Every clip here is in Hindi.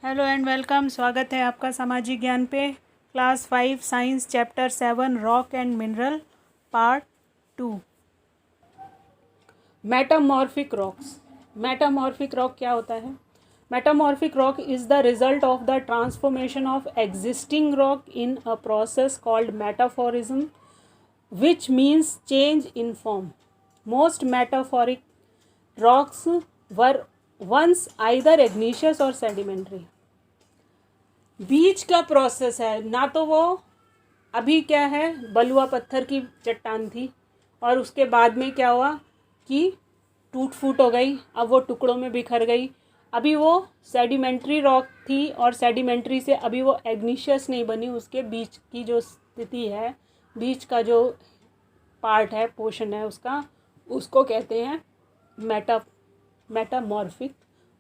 Hello and welcome. स्वागत है आपका सामाजिक ज्ञान पे। Class 5 science chapter 7 rock and mineral part 2। Metamorphic rocks. Metamorphic rock क्या होता है? Metamorphic rock is the result of the transformation of existing rock in a process called metaphorism which means change in form. Most metamorphic rocks were once either igneous or sedimentary. बीच का प्रोसेस है ना, तो वो अभी क्या है, बलुआ पत्थर की चट्टान थी और उसके बाद में क्या हुआ कि टूट फूट हो गई, अब वो टुकड़ों में बिखर गई। अभी वो सेडिमेंट्री रॉक थी और सेडिमेंट्री से अभी वो एग्नीशियस नहीं बनी। उसके बीच की जो स्थिति है, बीच का जो पार्ट है, पोर्शन है उसका, उसको कहते हैं metamorphic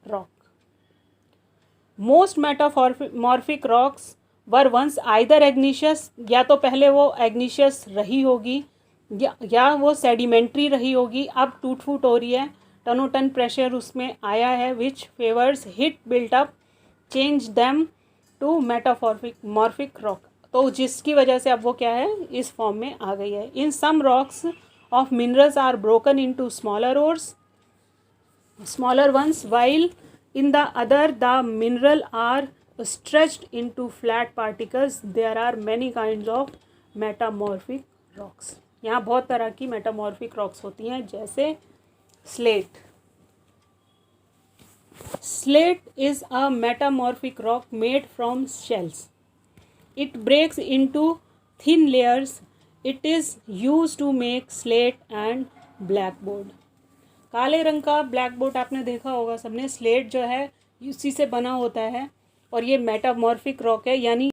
rock. Most metamorphic rocks were once either igneous, या तो पहले वो एग्नीशियस रही होगी या वो सेडिमेंट्री रही होगी, अब टूट फूट हो रही है, टनोटन प्रेशर उसमें आया है, which favours heat built up change them to metamorphic rock. तो जिसकी वजह से अब वो क्या है, इस फॉर्म में आ गई है। In some rocks of minerals are broken into smaller ones while in the other the mineral are stretched into flat particles. There are many kinds of metamorphic rocks. यहाँ बहुत तरह की metamorphic rocks होती हैं, जैसे slate. Slate is a metamorphic rock made from shells. It breaks into thin layers. It is used to make slate and blackboard. काले रंग का ब्लैक बोर्ड आपने देखा होगा सबने। स्लेट जो है उसी से बना होता है और ये मेटामॉर्फिक रॉक है, यानी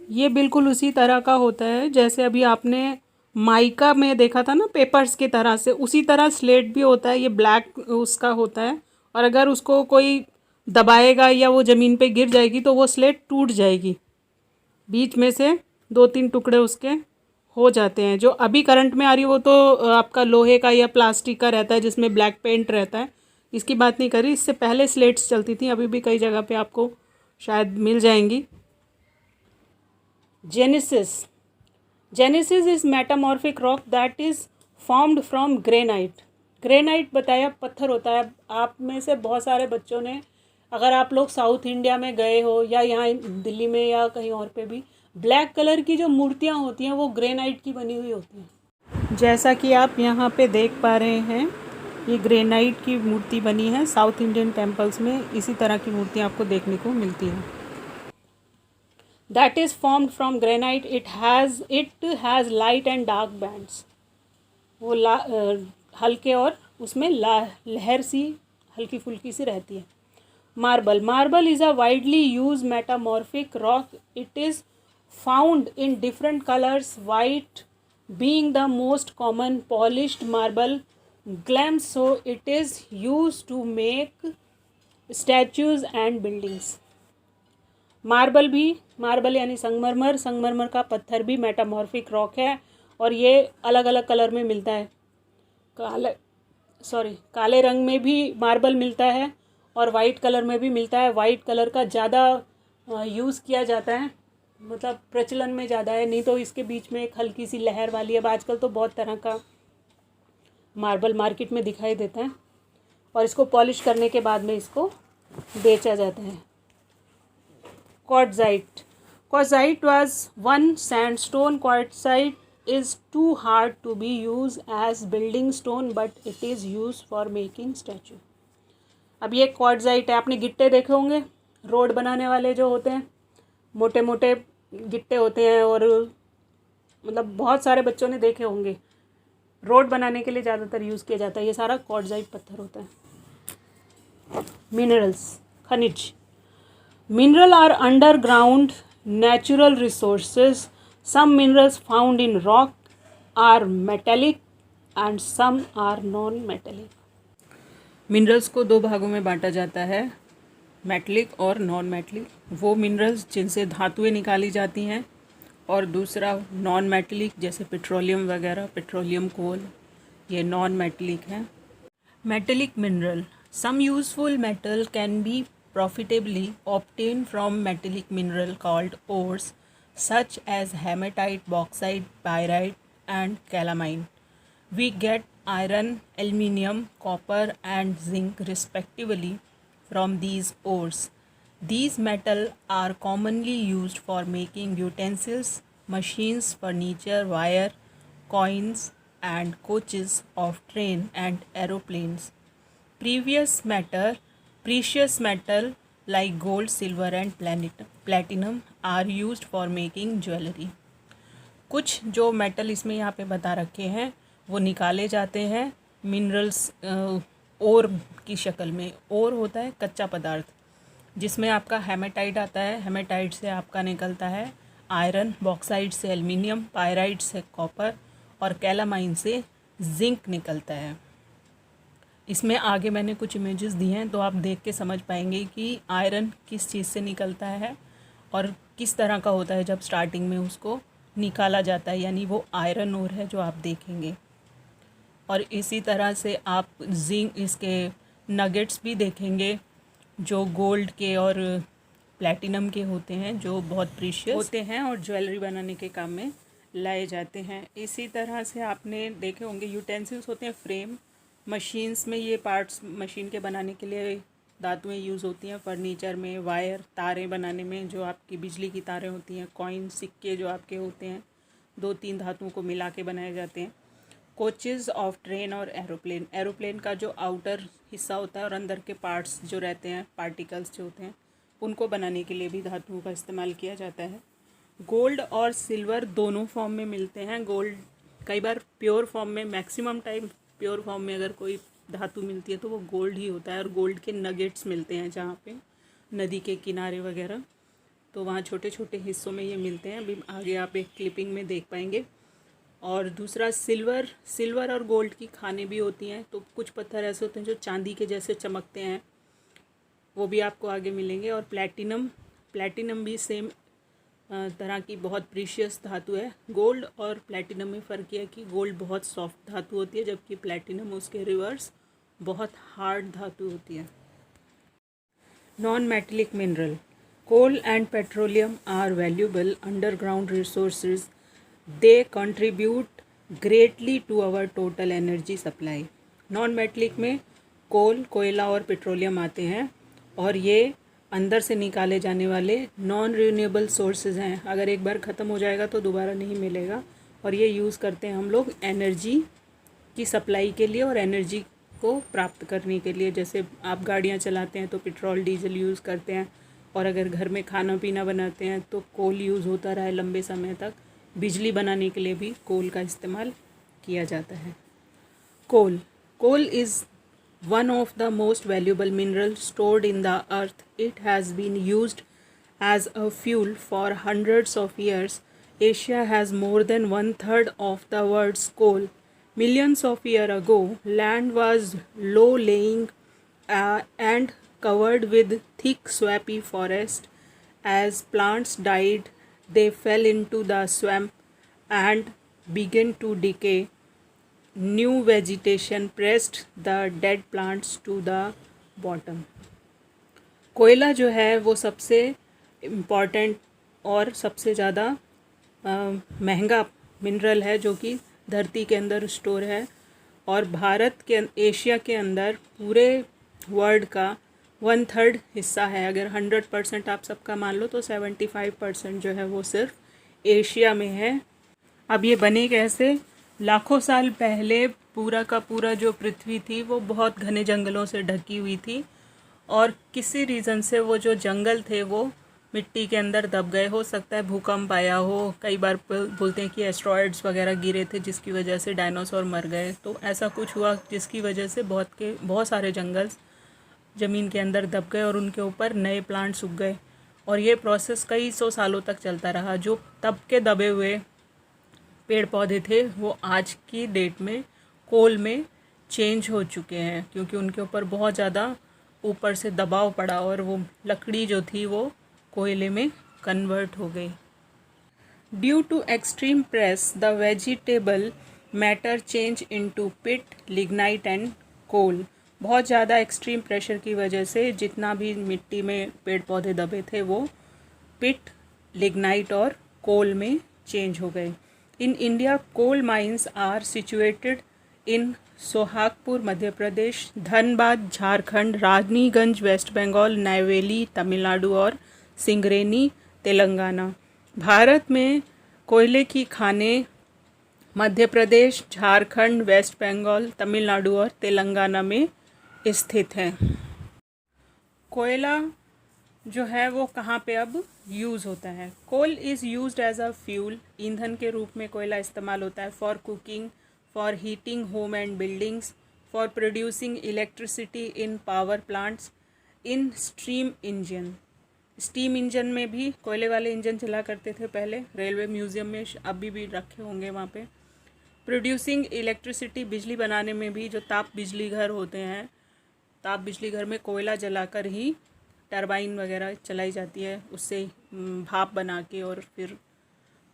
ये बिल्कुल उसी तरह का होता है जैसे अभी आपने माइका में देखा था ना, पेपर्स की तरह से, उसी तरह स्लेट भी होता है। ये ब्लैक उसका होता है और अगर उसको कोई दबाएगा या वो ज़मीन पे गिर जाएगी तो वो स्लेट टूट जाएगी, बीच में से 2-3 टुकड़े उसके हो जाते हैं। जो अभी करंट में आ रही है वो तो आपका लोहे का या प्लास्टिक का रहता है जिसमें ब्लैक पेंट रहता है, इसकी बात नहीं करी। इससे पहले स्लेट्स चलती थी, अभी भी कई जगह पे आपको शायद मिल जाएंगी। Genesis is metamorphic rock that is formed from granite. Granite बताया पत्थर होता है। आप में से बहुत सारे बच्चों ने, अगर आप लोग साउथ इंडिया में गए हो या यहाँ दिल्ली में या कहीं और पे भी, ब्लैक कलर की जो मूर्तियाँ होती हैं वो ग्रेनाइट की बनी हुई होती हैं। जैसा कि आप यहाँ पे देख पा रहे हैं, ये ग्रेनाइट की मूर्ति बनी है। साउथ इंडियन टेम्पल्स में इसी तरह की मूर्तियाँ आपको देखने को मिलती हैं। That is formed from granite. It has light and dark bands. वो हल्के और उसमें लहर सी हल्की फुल्की सी रहती है। Marble is a widely use metamorphic rock. It is found in different colors, white being the most common. Polished marble gleams, so it is used to make statues and buildings. Marble यानी संगमरमर का पत्थर भी मेटामॉर्फिक रॉक है और ये अलग अलग कलर में मिलता है। काले रंग में भी मार्बल मिलता है और वाइट कलर में भी मिलता है। वाइट कलर का ज़्यादा यूज़ किया जाता है, मतलब प्रचलन में ज़्यादा है, नहीं तो इसके बीच में एक हल्की सी लहर वाली है। अब आजकल तो बहुत तरह का मार्बल मार्केट में दिखाई देता है और इसको पॉलिश करने के बाद में इसको बेचा जाता है। Quartzite was one sandstone. Quartzite is too hard to be use as building stone but it is use for making statue. अब ये क्वार्ट्ज़ाइट है। आपने गिट्टे देखे होंगे, रोड बनाने वाले जो होते हैं, मोटे मोटे गिट्टे होते हैं, और मतलब बहुत सारे बच्चों ने देखे होंगे। रोड बनाने के लिए ज़्यादातर यूज़ किया जाता है। ये सारा क्वार्ट्ज़ाइट पत्थर होता है। मिनरल्स, खनिज। Mineral are underground natural resources. Some minerals found in rock are metallic and some are non metallic. Minerals को 2 भागों में बांटा जाता है, मेटलिक और नॉन मेटलिक। वो मिनरल्स जिनसे धातुएं निकाली जाती हैं, और दूसरा नॉन मेटलिक जैसे पेट्रोलियम वगैरह, पेट्रोलियम कोल, ये नॉन मेटलिक हैं। Metallic mineral. Some useful metal can be profitably obtained from metallic mineral called ores such as hematite, bauxite, pyrite, and calamine. We get iron, aluminium, copper, and zinc respectively from these ores. These metals are commonly used for making utensils, machines, furniture, wire, coins, and coaches of train and aeroplanes. Precious metal like gold, silver, and platinum are used for making jewelry. कुछ जो मेटल इसमें यहाँ पे बता रखे हैं वो निकाले जाते हैं मिनरल्स ओर की शक्ल में। ओर होता है कच्चा पदार्थ, जिसमें आपका हेमेटाइट आता है। हेमेटाइट से आपका निकलता है आयरन, बॉक्साइट से एल्युमिनियम, पायराइट से कॉपर और कैलामाइन से जिंक निकलता है। इसमें आगे मैंने कुछ इमेजेस दिए हैं तो आप देख के समझ पाएंगे कि आयरन किस चीज़ से निकलता है और किस तरह का होता है जब स्टार्टिंग में उसको निकाला जाता है, यानी वो आयरन ओर है जो आप देखेंगे। और इसी तरह से आप जिंक इसके नगेट्स भी देखेंगे जो गोल्ड के और प्लैटिनम के होते हैं, जो बहुत प्रीशियस होते हैं और ज्वेलरी बनाने के काम में लाए जाते हैं। इसी तरह से आपने देखे होंगे यूटेंसिल्स होते हैं फ्रेम। मशीन्स में ये पार्ट्स मशीन के बनाने के लिए धातुएं यूज़ होती हैं। फर्नीचर में वायर, तारें बनाने में जो आपकी बिजली की तारें होती हैं। कॉइन, सिक्के जो आपके होते हैं 2-3 धातुओं को मिला के बनाए जाते हैं। कोचेज़ ऑफ ट्रेन और एरोप्लेन, एरोप्लेन का जो आउटर हिस्सा होता है और अंदर के पार्ट्स जो रहते हैं, पार्टिकल्स जो होते हैं, उनको बनाने के लिए भी धातुओं का इस्तेमाल किया जाता है। गोल्ड और सिल्वर दोनों फॉर्म में मिलते हैं। गोल्ड कई बार प्योर फॉर्म में, मैक्सिमम टाइम प्योर फॉर्म में अगर कोई धातु मिलती है तो वो गोल्ड ही होता है। और गोल्ड के नगेट्स मिलते हैं जहाँ पे नदी के किनारे वगैरह, तो वहाँ छोटे छोटे हिस्सों में ये मिलते हैं। अभी आगे आप एक क्लिपिंग में देख पाएंगे। और दूसरा सिल्वर और गोल्ड की खाने भी होती हैं। तो कुछ पत्थर ऐसे होते हैं जो चांदी के जैसे चमकते हैं, वो भी आपको आगे मिलेंगे। और प्लैटिनम भी सेम तरह की बहुत प्रीशियस धातु है। गोल्ड और प्लैटिनम में फ़र्क है कि गोल्ड बहुत सॉफ्ट धातु होती है, जबकि प्लैटिनम उसके रिवर्स बहुत हार्ड धातु होती है। Non metallic mineral, coal and petroleum are valuable underground resources. They contribute greatly to our total energy supply. Non metallic में कोल, कोयला और पेट्रोलियम आते हैं और ये अंदर से निकाले जाने वाले नॉन रिन्यूएबल सोर्सेज हैं। अगर एक बार ख़त्म हो जाएगा तो दोबारा नहीं मिलेगा। और ये यूज़ करते हैं हम लोग एनर्जी की सप्लाई के लिए और एनर्जी को प्राप्त करने के लिए। जैसे आप गाड़ियाँ चलाते हैं तो पेट्रोल डीजल यूज़ करते हैं, और अगर घर में खाना पीना बनाते हैं तो कोल यूज़ होता रहा है लंबे समय तक। बिजली बनाने के लिए भी कोल का इस्तेमाल किया जाता है। Coal is one of the most valuable minerals stored in the earth. It has been used as a fuel for hundreds of years. Asia has more than 1/3 of the world's coal. Millions of years ago, land was low-lying and covered with thick swampy forest. As plants died, they fell into the swamp and began to decay. New vegetation pressed the dead plants to the bottom. कोयला जो है वो सबसे इम्पॉर्टेंट और सबसे ज़्यादा महंगा मिनरल है जो कि धरती के अंदर स्टोर है। और भारत के, एशिया के अंदर पूरे वर्ल्ड का 1/3 हिस्सा है। अगर 100% आप सबका मान लो तो 75% जो है वो सिर्फ एशिया में है। अब ये बने कैसे? लाखों साल पहले पूरा का पूरा जो पृथ्वी थी वो बहुत घने जंगलों से ढकी हुई थी, और किसी रीज़न से वो जो जंगल थे वो मिट्टी के अंदर दब गए। हो सकता है भूकंप आया हो, कई बार बोलते हैं कि एस्ट्रॉयड्स वगैरह गिरे थे जिसकी वजह से डायनासोर मर गए। तो ऐसा कुछ हुआ जिसकी वजह से बहुत सारे जंगल ज़मीन के अंदर दब गए और उनके ऊपर नए प्लांट्स उग गए। और ये प्रोसेस कई 100 सालों तक चलता रहा। जो तब के दबे हुए पेड़ पौधे थे वो आज की डेट में कोल में चेंज हो चुके हैं, क्योंकि उनके ऊपर बहुत ज़्यादा ऊपर से दबाव पड़ा और वो लकड़ी जो थी वो कोयले में कन्वर्ट हो गई। Due to extreme press the vegetable matter change into peat, lignite and coal. बहुत ज़्यादा एक्सट्रीम प्रेशर की वजह से जितना भी मिट्टी में पेड़ पौधे दबे थे वो पिट, लिग्नाइट और कोल में चेंज हो गए। In India coal mines are situated in Sohagpur Madhya Pradesh, Dhanbad Jharkhand, Raniganj west Bengal, Neyveli Tamil Nadu और सिंगरेनी तेलंगाना। भारत में कोयले की खानें मध्य प्रदेश, झारखंड, वेस्ट बंगाल, तमिलनाडु और तेलंगाना में स्थित हैं। कोयला जो है वो कहाँ पे अब यूज़ होता है? Coal is used as a fuel, ईंधन के रूप में कोयला इस्तेमाल होता है। For cooking, for heating home and buildings, for producing electricity in power plants, in steam engine में भी कोयले वाले इंजन चला करते थे पहले। रेलवे म्यूज़ियम में अभी भी रखे होंगे वहाँ पे। प्रोड्यूसिंग इलेक्ट्रिसिटी, बिजली बनाने में भी जो ताप बिजली घर होते हैं, ताप बिजली घर में कोयला जलाकर ही टरबाइन वगैरह चलाई जाती है, उससे भाप बना के और फिर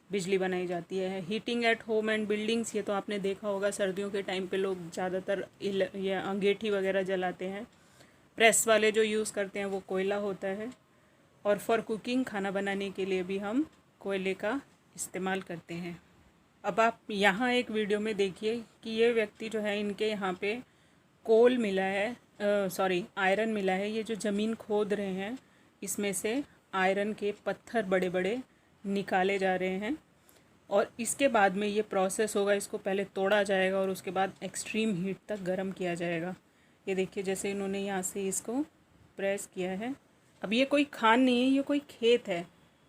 बिजली बनाई जाती है। Heating at home and buildings, ये तो आपने देखा होगा सर्दियों के टाइम पे लोग ज़्यादातर ये अंगीठी वगैरह जलाते हैं। प्रेस वाले जो यूज़ करते हैं वो कोयला होता है। और फॉर कुकिंग, खाना बनाने के लिए भी हम कोयले का इस्तेमाल करते हैं। अब आप यहाँ एक वीडियो में देखिए कि ये व्यक्ति जो है, इनके यहाँ पे कोल मिला है, आयरन मिला है। ये जो ज़मीन खोद रहे हैं इसमें से आयरन के पत्थर बड़े बड़े निकाले जा रहे हैं और इसके बाद में ये प्रोसेस होगा। इसको पहले तोड़ा जाएगा और उसके बाद एक्सट्रीम हीट तक गर्म किया जाएगा। ये देखिए जैसे इन्होंने यहाँ से इसको प्रेस किया है। अब ये कोई खान नहीं है, ये कोई खेत है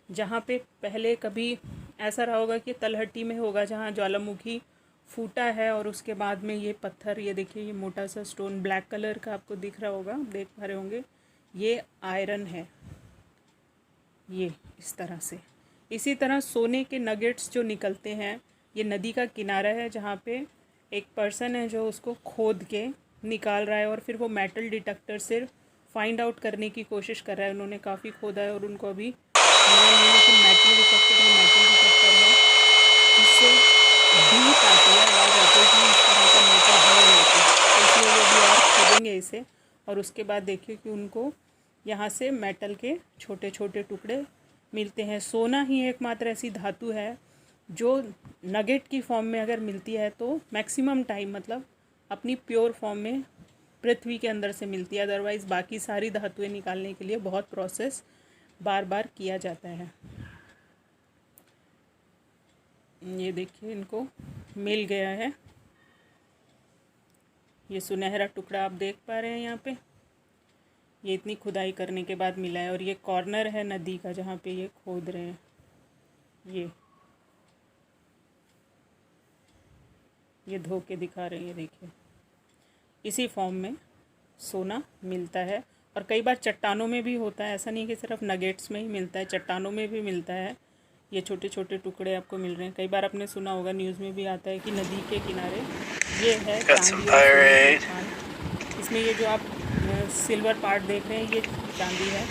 जहाँ पे पहले कभी ऐसा रहा होगा कि तलहटी में होगा जहाँ ज्वालामुखी फूटा है और उसके बाद में ये पत्थर, ये देखिए ये मोटा सा स्टोन ब्लैक कलर का आपको दिख रहा होगा, देख पा रहे होंगे, ये आयरन है। ये इस तरह से, इसी तरह सोने के नगेट्स जो निकलते हैं, ये नदी का किनारा है जहाँ पे एक पर्सन है जो उसको खोद के निकाल रहा है और फिर वो मेटल डिटेक्टर से फाइंड आउट करने की कोशिश कर रहा है। उन्होंने काफ़ी खोदा है और उनको अभी मिला नहीं, लेकिन मेटल डिटेक्टर है, इससे बीप आती है, आवाज़ आती है कि इस तरह का मेटल है यहाँ पे, तो इसलिए वो भी और खोदेंगे इसे। और उसके बाद देखिए कि उनको यहाँ से मेटल के छोटे छोटे टुकड़े मिलते हैं। सोना ही एकमात्र ऐसी धातु है जो नगेट की फॉर्म में अगर मिलती है तो मैक्सिमम टाइम, मतलब अपनी प्योर फॉर्म में पृथ्वी के अंदर से मिलती है। अदरवाइज़ बाकी सारी धातुएं निकालने के लिए बहुत प्रोसेस बार बार किया जाता है। ये देखिए इनको मिल गया है, ये सुनहरा टुकड़ा आप देख पा रहे हैं यहाँ पे, ये इतनी खुदाई करने के बाद मिला है। और ये कॉर्नर है नदी का जहाँ पे ये खोद रहे हैं, ये धो के दिखा रहे हैं, ये देखिए इसी फॉर्म में सोना मिलता है। और कई बार चट्टानों में भी होता है, ऐसा नहीं कि सिर्फ नगेट्स में ही मिलता है, चट्टानों में भी मिलता है। ये छोटे छोटे टुकड़े आपको मिल रहे हैं। कई बार आपने सुना होगा, न्यूज़ में भी आता है कि नदी के किनारे ये है चांदी और सोने की खान। इसमें ये जो आप सिल्वर पार्ट देख रहे हैं ये चांदी है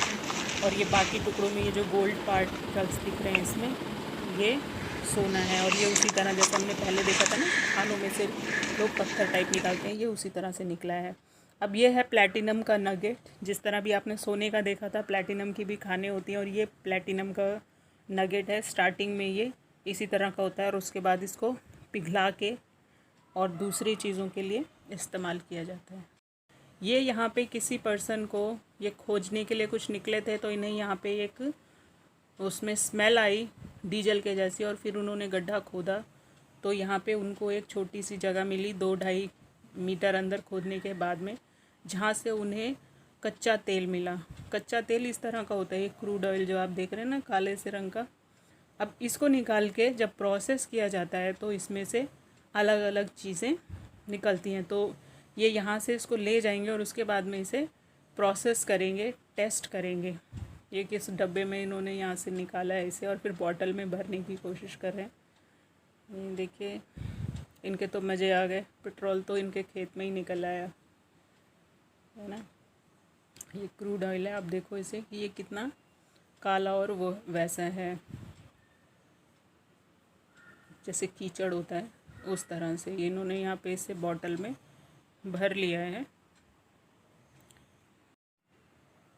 और ये बाकी टुकड़ों में ये जो गोल्ड पार्टिकल्स दिख रहे हैं इसमें ये सोना है। और ये उसी तरह जैसे हमने पहले देखा था ना, खानों में से लोग पत्थर टाइप निकालते हैं, ये उसी तरह से निकला है। अब ये है प्लैटिनम का नगेट। जिस तरह भी आपने सोने का देखा था, प्लैटिनम की भी खानें होती हैं और ये प्लैटिनम का नगेट है। स्टार्टिंग में ये इसी तरह का होता है और उसके बाद इसको पिघला के और दूसरी चीज़ों के लिए इस्तेमाल किया जाता है। ये यहाँ पे किसी पर्सन को ये खोजने के लिए कुछ निकले थे तो इन्हें यहाँ पे एक उसमें स्मेल आई डीजल के जैसी और फिर उन्होंने गड्ढा खोदा तो यहाँ पे उनको एक छोटी सी जगह मिली 2-2.5 मीटर अंदर खोदने के बाद में, जहाँ से उन्हें कच्चा तेल मिला। कच्चा तेल इस तरह का होता है, क्रूड ऑयल जो आप देख रहे हैं ना काले से रंग का। अब इसको निकाल के जब प्रोसेस किया जाता है तो इसमें से अलग अलग चीज़ें निकलती हैं। तो ये यहाँ से इसको ले जाएंगे और उसके बाद में इसे प्रोसेस करेंगे, टेस्ट करेंगे। ये किस डब्बे में इन्होंने यहाँ से निकाला है इसे और फिर बॉटल में भरने की कोशिश कर रहे हैं। देखिए इनके तो मज़े आ गए, पेट्रोल तो इनके खेत में ही निकल आया है ना। ये क्रूड ऑयल है, आप देखो इसे कि ये कितना काला और वो वैसा है जैसे कीचड़ होता है उस तरह से। ये इन्होंने यहाँ पे इसे बॉटल में भर लिया है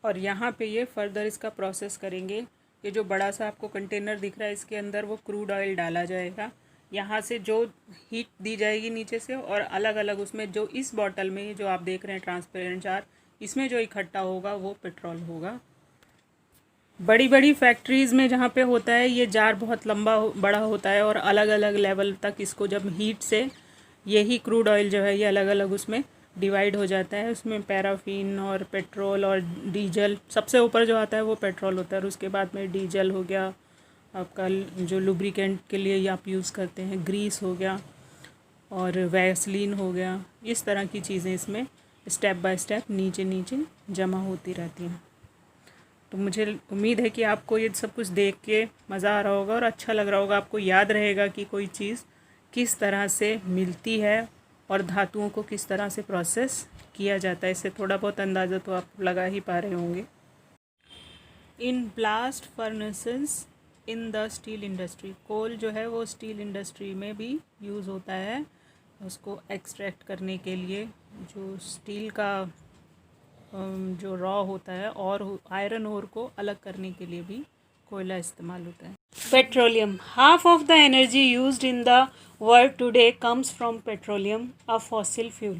और यहाँ पे ये फर्दर इसका प्रोसेस करेंगे। ये जो बड़ा सा आपको कंटेनर दिख रहा है इसके अंदर वो क्रूड ऑयल डाला जाएगा। यहाँ से जो हीट दी जाएगी नीचे से, और अलग अलग उसमें जो इस बॉटल में जो आप देख रहे हैं ट्रांसपेरेंट जार, इसमें जो इकट्ठा होगा वो पेट्रोल होगा। बड़ी बड़ी फैक्ट्रीज़ में जहाँ पे होता है ये जार बहुत लंबा बड़ा होता है, और अलग अलग लेवल तक इसको जब हीट से यही क्रूड ऑयल जो है ये अलग अलग उसमें डिवाइड हो जाता है। उसमें पैराफिन और पेट्रोल और डीजल, सबसे ऊपर जो आता है वो पेट्रोल होता है, और उसके बाद में डीजल हो गया आपका, जो लुब्रिकेंट के लिए आप यूज़ करते हैं, ग्रीस हो गया, और वैसलीन हो गया। इस तरह की चीज़ें इसमें स्टेप बाय स्टेप नीचे नीचे जमा होती रहती हैं। तो मुझे उम्मीद है कि आपको ये सब कुछ देख के मज़ा आ रहा होगा और अच्छा लग रहा होगा। आपको याद रहेगा कि कोई चीज़ किस तरह से मिलती है और धातुओं को किस तरह से प्रोसेस किया जाता है। इससे थोड़ा बहुत अंदाज़ा तो आप लगा ही पा रहे होंगे। In blast furnaces in the steel industry, coal जो है वो स्टील इंडस्ट्री में भी यूज़ होता है, उसको एक्सट्रैक्ट करने के लिए। जो स्टील का जो रॉ होता है और आयरन ओर को अलग करने के लिए भी कोयला इस्तेमाल होता है। Petroleum, half of the energy used in the world today comes from petroleum, a fossil fuel.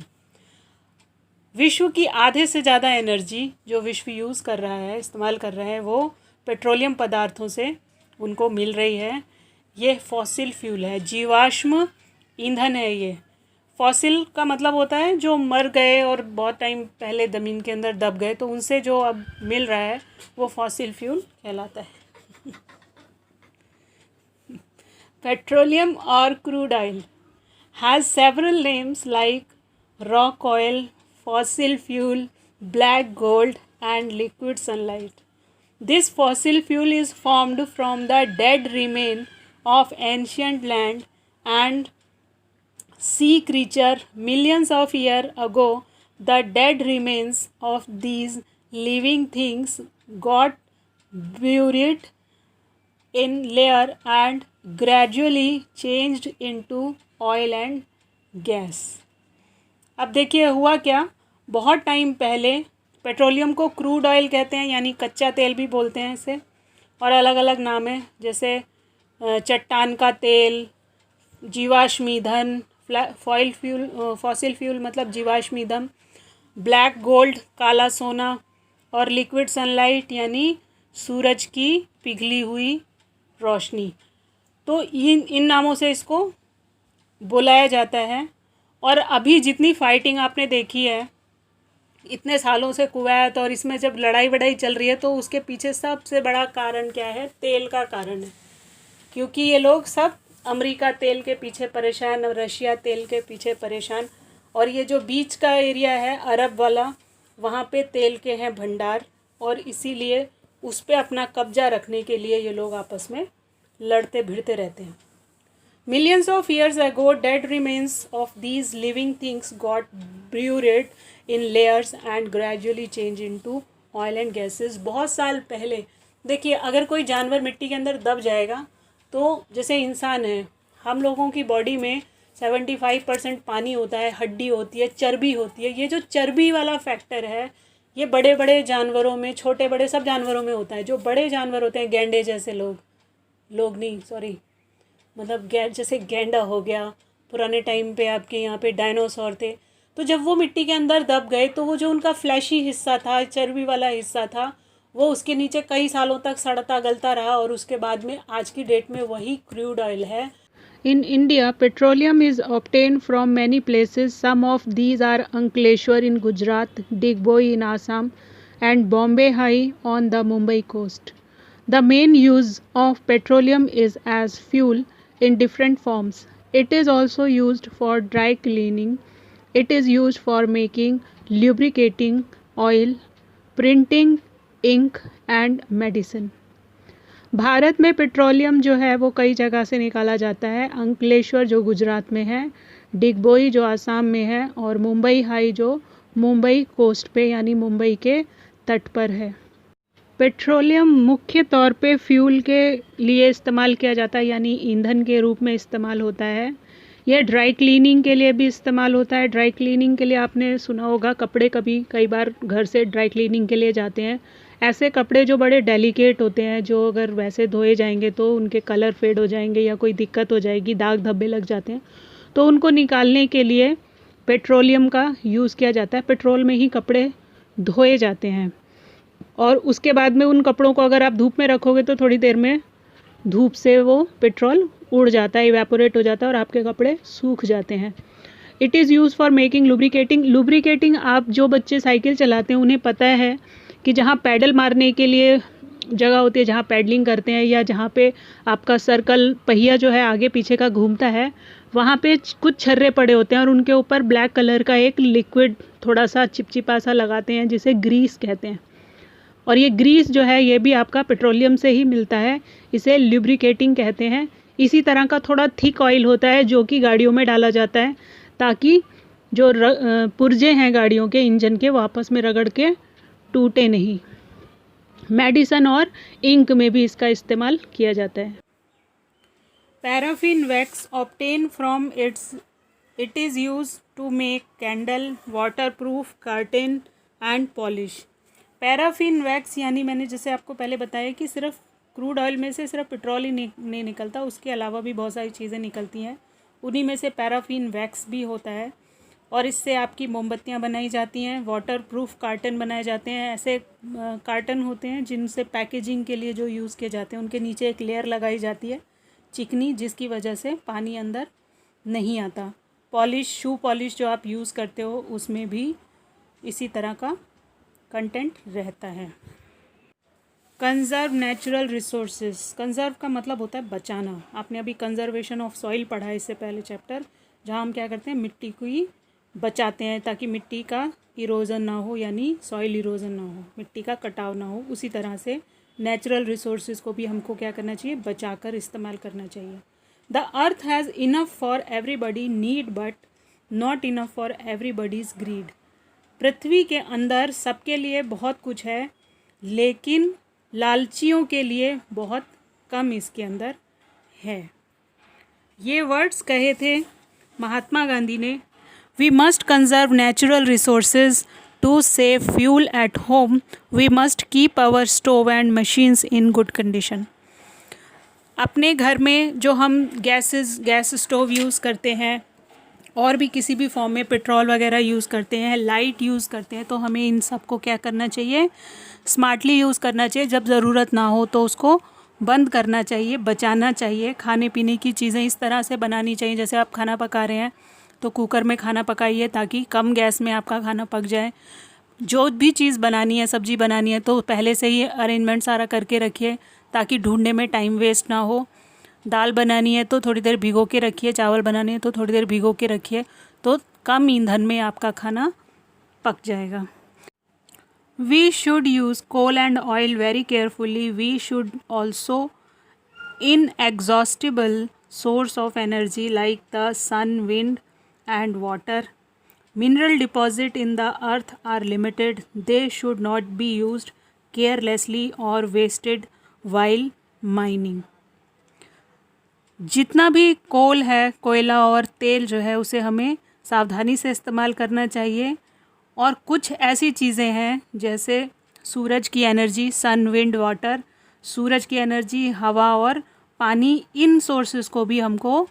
विश्व की आधे से ज़्यादा एनर्जी जो विश्व यूज़ कर रहा है, इस्तेमाल कर रहा है, वो पेट्रोलियम पदार्थों से उनको मिल रही है। ये फॉसिल फ्यूल है, जीवाश्म ईंधन है। ये फॉसिल का मतलब होता है जो मर गए और बहुत टाइम पहले ज़मीन के अंदर दब गए, तो उनसे जो अब मिल रहा है वो फॉसिल फ्यूल कहलाता है। पेट्रोलियम और crude oil has several names like rock oil, fossil fuel, black gold and liquid sunlight. This fossil fuel is formed from the dead remain of ancient land and sea creature. Millions of years ago, the dead remains of these living things got buried in layer and gradually changed into oil and gas. अब देखिए हुआ क्या, बहुत टाइम पहले पेट्रोलियम को क्रूड ऑयल कहते हैं, यानी कच्चा तेल भी बोलते हैं इसे, और अलग अलग नाम है, जैसे चट्टान का तेल, जीवाश्म ईंधन, फॉसिल फ्यूल मतलब जीवाश्म ईंधन, ब्लैक गोल्ड काला सोना, और लिक्विड सनलाइट यानी सूरज की पिघली हुई रोशनी। तो इन नामों से इसको बुलाया जाता है। और अभी जितनी फाइटिंग आपने देखी है इतने सालों से कुवैत और इसमें जब लड़ाई वड़ाई चल रही है, तो उसके पीछे सबसे बड़ा कारण क्या है? तेल का कारण है। क्योंकि ये लोग सब अमेरिका तेल के पीछे परेशान और रशिया तेल के पीछे परेशान, और ये जो बीच का एरिया है अरब वाला, वहाँ पे तेल के हैं भंडार, और इसीलिए उस पर अपना कब्जा रखने के लिए ये लोग आपस में लड़ते भिड़ते रहते हैं। Millions of years ago, dead remains of these living things got buried in layers and gradually changed into oil and gases. बहुत साल पहले देखिए, अगर कोई जानवर मिट्टी के अंदर दब जाएगा, तो जैसे इंसान है, हम लोगों की बॉडी में 75% पानी होता है, हड्डी होती है, चर्बी होती है। ये जो चर्बी वाला फैक्टर है, ये बड़े बड़े जानवरों में, छोटे बड़े सब जानवरों में होता है। जो बड़े जानवर होते हैं, गैंडे जैसे मतलब जैसे गैंडा हो गया, पुराने टाइम पे आपके यहाँ पे डायनासोर थे, तो जब वो मिट्टी के अंदर दब गए, तो वो जो उनका फ्लैशी हिस्सा था, चर्बी वाला हिस्सा था, वो उसके नीचे कई सालों तक सड़ता गलता रहा, और उसके बाद में आज की डेट में वही क्रूड ऑयल है। In India, petroleum is obtained from many places. Some of these are Ankleshwar in Gujarat, Digboi in Assam, and Bombay High on the Mumbai coast. The main use of petroleum is as fuel in different forms. It is also used for dry cleaning. It is used for making lubricating oil, printing ink and medicine. Bharat में पेट्रोलियम जो है वो कई जगह से निकाला जाता है। अंकलेश्वर जो गुजरात में है, डिगबोई जो आसाम में है, और मुंबई हाई जो मुंबई कोस्ट पे यानी मुंबई के तट पर है। पेट्रोलियम मुख्य तौर पे फ्यूल के लिए इस्तेमाल किया जाता है, यानी ईंधन के रूप में इस्तेमाल होता है। यह ड्राई क्लीनिंग के लिए भी इस्तेमाल होता है। ड्राई क्लीनिंग के लिए आपने सुना होगा, कपड़े कभी कई बार घर से ड्राई क्लीनिंग के लिए जाते हैं। ऐसे कपड़े जो बड़े डेलिकेट होते हैं, जो अगर वैसे धोए जाएंगे तो उनके कलर फेड हो जाएंगे या कोई दिक्कत हो जाएगी, दाग धब्बे लग जाते हैं, तो उनको निकालने के लिए पेट्रोलियम का यूज़ किया जाता है। पेट्रोल में ही कपड़े धोए जाते हैं और उसके बाद में उन कपड़ों को अगर आप धूप में रखोगे तो थोड़ी देर में धूप से वो पेट्रोल उड़ जाता है, इवेपोरेट हो जाता है और आपके कपड़े सूख जाते हैं। It is use for making lubricating. Lubricating, आप जो बच्चे साइकिल चलाते हैं उन्हें पता है कि जहाँ पैडल मारने के लिए जगह होती है, जहाँ पैडलिंग करते हैं या जहाँ पे आपका सर्कल पहिया जो है आगे पीछे का घूमता है, वहाँ पे कुछ छर्रे पड़े होते हैं और उनके ऊपर ब्लैक कलर का एक लिक्विड थोड़ा सा चिपचिपा सा लगाते हैं जिसे ग्रीस कहते हैं। और ये ग्रीस जो है ये भी आपका पेट्रोलियम से ही मिलता है, इसे लुब्रिकेटिंग कहते हैं। इसी तरह का थोड़ा थिक ऑयल होता है जो कि गाड़ियों में डाला जाता है ताकि जो पुर्जे हैं गाड़ियों के इंजन के वो आपस में रगड़ के टूटे नहीं। मेडिसन और इंक में भी इसका इस्तेमाल किया जाता है। Paraffin wax obtain from it is use to make candle, waterproof curtain and polish. Paraffin wax यानी मैंने जैसे आपको पहले बताया कि सिर्फ क्रूड ऑयल में से सिर्फ पेट्रोल ही नहीं निकलता, उसके अलावा भी बहुत सारी चीज़ें निकलती हैं। उन्हीं में से पैराफिन वैक्स भी होता है और इससे आपकी मोमबत्तियाँ बनाई जाती हैं, वाटरप्रूफ कार्टन बनाए जाते हैं। ऐसे कार्टन होते हैं जिनसे पैकेजिंग के लिए जो यूज़ किए जाते हैं, उनके नीचे एक लेयर लगाई जाती है चिकनी, जिसकी वजह से पानी अंदर नहीं आता। पॉलिश, शू पॉलिश जो आप यूज़ करते हो उसमें भी इसी तरह का कंटेंट रहता है। Conserve natural resources. कंजर्व का मतलब होता है बचाना। आपने अभी कंजर्वेशन ऑफ सॉइल पढ़ा है इससे पहले चैप्टर, जहाँ हम क्या करते हैं, मिट्टी को ही बचाते हैं ताकि मिट्टी का इरोजन ना हो, यानी सॉइल इरोजन ना हो, मिट्टी का कटाव ना हो। उसी तरह से नेचुरल रिसोर्सेज को भी हमको क्या करना चाहिए, बचाकर इस्तेमाल करना चाहिए। The earth has enough for everybody need but not enough for everybody's greed. पृथ्वी के अंदर सबके लिए बहुत कुछ है, लेकिन लालचियों के लिए बहुत कम इसके अंदर है। ये वर्ड्स कहे थे महात्मा गांधी ने। We must conserve natural resources to save fuel at home. We must keep our stove and machines in good condition. अपने घर में जो हम गैस स्टोव यूज़ करते हैं और भी किसी भी फॉर्म में पेट्रोल वगैरह यूज़ करते हैं, लाइट यूज़ करते हैं, तो हमें इन सब को क्या करना चाहिए, स्मार्टली यूज़ करना चाहिए। जब ज़रूरत ना हो तो उसको बंद करना चाहिए, बचाना चाहिए। खाने पीने की चीज़ें इस तरह से बनानी चाहिए, जैसे आप खाना पका रहे हैं तो कुकर में खाना पकाइए ताकि कम गैस में आपका खाना पक जाए। जो भी चीज़ बनानी है, सब्ज़ी बनानी है, तो पहले से ही अरेंजमेंट सारा करके रखिए ताकि ढूंढने में टाइम वेस्ट ना हो। दाल बनानी है तो थोड़ी देर भिगो के रखिए, चावल बनाने है तो थोड़ी देर भिगो के रखिए, तो कम ईंधन में आपका खाना पक जाएगा। We should use coal and oil very carefully. We should also inexhaustible source of energy like the sun, wind and water. Mineral deposit in the earth are limited. They should not be used carelessly or wasted while mining. जितना भी कोल है, कोयला और तेल जो है, उसे हमें सावधानी से इस्तेमाल करना चाहिए। और कुछ ऐसी चीज़ें हैं जैसे सूरज की एनर्जी, सन, विंड, वाटर, सूरज की एनर्जी, हवा और पानी, इन सोर्सेज को भी हमको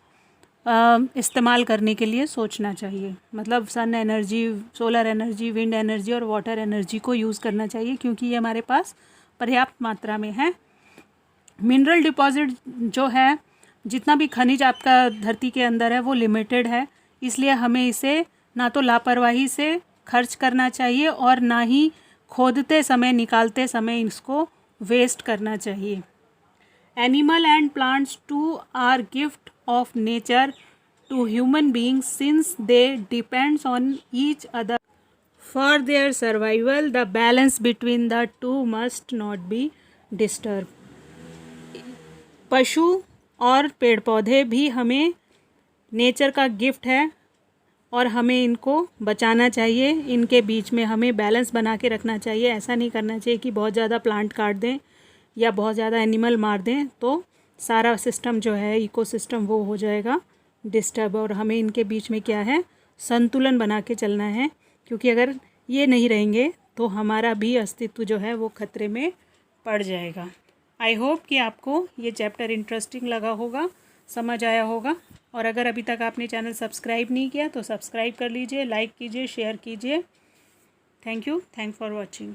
इस्तेमाल करने के लिए सोचना चाहिए। मतलब sun energy, solar energy, wind energy और वाटर एनर्जी को यूज़ करना चाहिए क्योंकि ये हमारे पास पर्याप्त मात्रा में है। मिनरल डिपॉजिट जो है, जितना भी खनिज आपका धरती के अंदर है वो लिमिटेड है, इसलिए हमें इसे ना तो लापरवाही से खर्च करना चाहिए और ना ही खोदते समय, निकालते समय इसको वेस्ट करना चाहिए। Animal and plants too are gift of nature to human beings since they depends on each other for their survival. The balance between the two must not be disturb. पशु और पेड़ पौधे भी हमें नेचर का गिफ्ट है और हमें इनको बचाना चाहिए। इनके बीच में हमें बैलेंस बना के रखना चाहिए। ऐसा नहीं करना चाहिए कि बहुत ज़्यादा प्लांट काट दें या बहुत ज़्यादा एनिमल मार दें, तो सारा सिस्टम जो है, इकोसिस्टम, वो हो जाएगा डिस्टर्ब, और हमें इनके बीच में क्या है, संतुलन बना के चलना है, क्योंकि अगर ये नहीं रहेंगे तो हमारा भी अस्तित्व जो है वो खतरे में पड़ जाएगा। आई होप कि आपको ये चैप्टर इंटरेस्टिंग लगा होगा, समझ आया होगा। और अगर अभी तक आपने चैनल सब्सक्राइब नहीं किया तो सब्सक्राइब कर लीजिए, लाइक कीजिए, शेयर कीजिए। Thank you for watching.